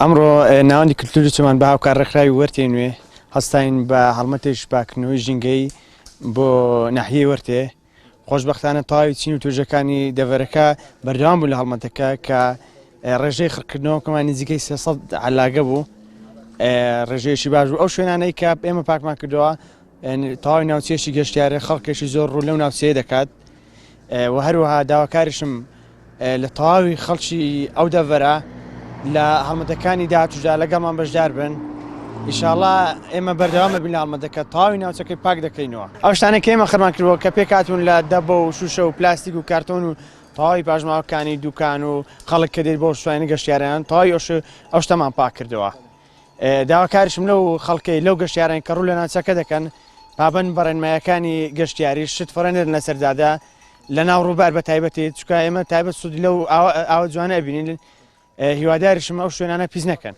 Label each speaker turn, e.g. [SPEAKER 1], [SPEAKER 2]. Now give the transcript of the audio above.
[SPEAKER 1] ئەمڕۆ ناوەندی کللتوریمان بە هاوکار ڕێکخراوی وەرتێ نوێ هەستاین بە هەڵمەتێک باکنەوەی ژینگەی بۆ ناحیەی وەرتێ خۆشبەختانە تەواوی چین و توێژەکانی دەڤەرەکە بەردەوام بوو لە هەڵمەتەکە کە ڕێژەی خڕکردنەوەکەمان نزیکەی 300 علاگە بوو ڕێژەیەکی باش بوو ئەو شوێنانەی کە ئێمە پاکمان کردەوە تەواوی ناوچێشی گەشتیارە خەڵکێکی زۆر ڕوو لەو ناوچەیە دەکات و هەروەها داواکاریشم لە تەواوی خەڵکی ئەو دەڤەرە لە هەڵمەتەکانی داهاتوودا لەگەڵمان بەشدار بن ئینشاڵڵا ئێمە بەردەوامە بین لە هەڵمەتەکە تەواوی ناوچەکەی پاک دەکەینەوە ئەو شتانە کە ئێمە خڕمان کردەوە کە پێکاتون لە دەبە و شوشە و پلاستیک و کارتۆن و تەواوی پاژماوەکانی دوکان و خەڵک کە دێت بۆ شوێنی گەشتیاران تەواوی ئەو شتەمان پاک کردەوە داواکاریشم لەو خەڵکەی لەو گەشتیاران کە ڕوو لە ناوچەکە دەکەن پابەند بەڕێنماییەکانی گەشتیاری شت فڕێنێت لە سەردادا لە ناو ڕووبار بە تایبەتی چکە ئێمە تایبەت سوودی لەو ئاوە جوانە ئەبینین هیواداریشم ئەو شوێنانە پیس نەکەن